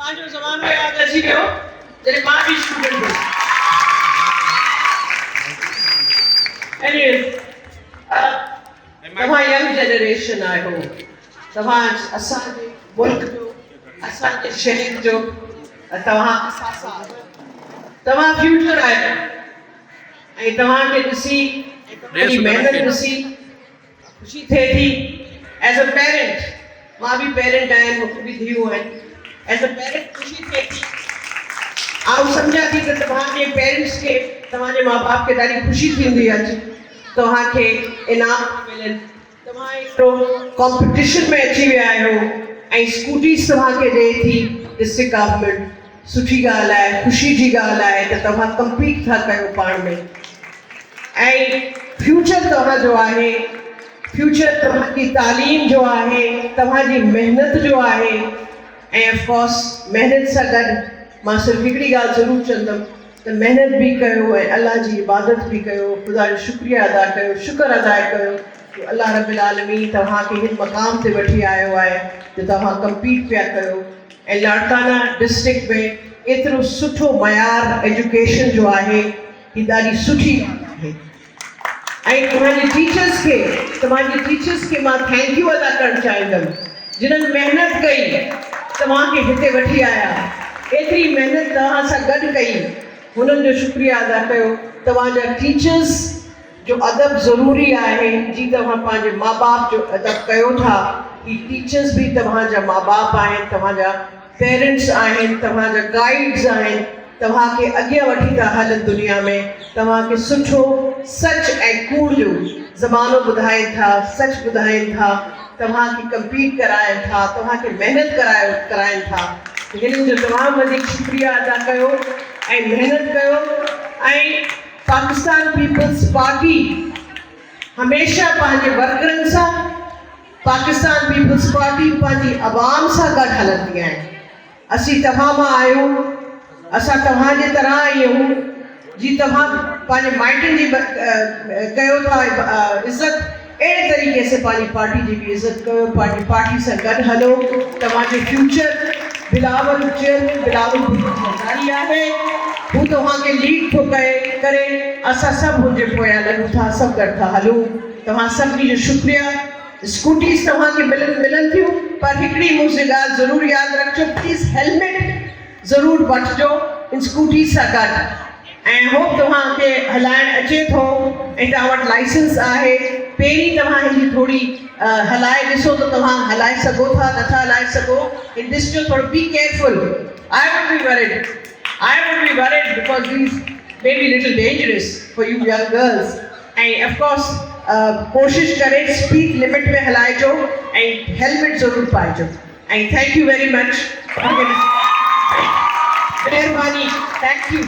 पंहिंजो ज़मानो यादि अची वियो जॾहिं मां बि स्टूडेंट हुअसि। तव्हां यंग जनरेशन आहियो, तव्हां असांजे मुल्क जो, असांजे शहर जो, तव्हां फ्यूचर आहियो ऐं तव्हांखे ॾिसी तव्हांजी महिनत ॾिसी ख़ुशी थिए थी। एज़ अ पेरेंट, मां बि पेरेंट आहियां, मूंखे बि धीअरूं आहिनि। एज़ अ पेरेंट ख़ुशी थिए थी। आउं सम्झां थी त तव्हांजे पेरेंट्स खे, तव्हांजे माउ बाप खे ॾाढी ख़ुशी थींदी अॼु तव्हांखे इनाम मिलनि। तव्हां हिकिड़ो कॉम्पिटिशन में अची विया आहियो ऐं स्कूटीज़ तव्हांखे ॾिए थी डिस्ट्रिक्ट गवर्नमेंट। सुठी ॻाल्हि आहे, ख़ुशी जी ॻाल्हि आहे त तव्हां कम्पीट था कयो पाण में। ऐं फ्यूचर तव्हांजो आहे, फ्यूचर तव्हांजी तालीम जो आहे, तव्हांजी महिनत जो आहे। ऐं ऑफकोर्स महिनत सां गॾु मां सिर्फ़ु हिकिड़ी ॻाल्हि ज़रूरु चवंदमि त महिनत बि कयो ऐं अलाह जी इबादत बि कयो, ख़ुदा जो शुक्रिया अदा कयो, शुक्र अदा कयो कि अलाह रब्बुल आलमीन तव्हांखे हिन मक़ाम ते वठी आयो आहे जो तव्हां कम्पीट पिया कयो। ऐं लाड़काना डिस्ट्रिक्ट में एतिरो सुठो मयार एजुकेशन जो आहे, ही ॾाढी सुठी ॻाल्हि आहे। ऐं तव्हांजी टीचर्स खे मां थैंक यू अदा करणु चाहींदमि जिन्हनि महिनत कई, तव्हांखे हिते वठी आया, एतिरी महिनत तव्हां सां गॾु कई, हुननि जो शुक्रिया अदा कयो। तव्हांजा टीचर्स जो अदब ज़रूरी आहे, जी तव्हां पंहिंजे माउ बाप जो अदब कयो था, ही टीचर्स बि तव्हांजा माउ बाप आहिनि, तव्हांजा पेरेंट्स आहिनि, तव्हांजा गाइड्स आहिनि, तव्हांखे अॻियां वठी था हलनि दुनिया में, तव्हांखे सुठो सच ऐं कूड़ जो ज़मानो ॿुधाइनि था, सच ॿुधाइनि था, तव्हांखे कम्पीट कराइनि था, तव्हांखे महिनत कराइनि था। हिननि जो तमामु वधीक शुक्रिया अदा कयो ऐं महिनत कयो। ऐं पाकिस्तान पीपल्स पार्टी हमेशह पंहिंजे वर्करनि सां, पाकिस्तान पीपल्स पार्टी पंहिंजी आवाम सां गॾु हलंदी आहे। असीं तव्हां मां आहियूं, असां तव्हांजे तरह आहियूं, जी तव्हां पंहिंजे माइटनि जी कयो था इज़त, अहिड़े तरीक़े से पंहिंजी पार्टी जी बि इज़त कयो, पंहिंजी पार्टी सां गॾु हलो। तव्हांजो फ्यूचर बिलावल चेयरमैन बिलावल भुट्टो आहे, हू तव्हांखे लीड थो करे, असां सभु हुनजे पोयां लॻूं था, सभु गॾु था हलूं। तव्हां सभिनी जो शुक्रिया। स्कूटीज़ तव्हांखे मिलनि थियूं, पर हिकिड़ी मुंहिंजी ॻाल्हि ज़रूरु यादि रखिजो, प्लीज़ हेलमेट ज़रूरु वठिजो इन स्कूटीज़ सां गॾु। ऐं होप तव्हांखे हलाइणु अचे थो ऐं तव्हां वटि लाइसेंस आहे। पहिरीं तव्हां हिनजी थोरी हलाए ॾिसो त तव्हां हलाए सघो था, नथा हलाए सघो। इन दिस जो थोरो be careful. I would be worried because these may be little dangerous for you young girls. ऐं of course कोशिश करे स्पीड लिमिट में हलाइजो ऐं हेलमेट ज़रूरु पाइजो। ऐं थैंक यू वेरी मच। महिरबानी, थैंक यू।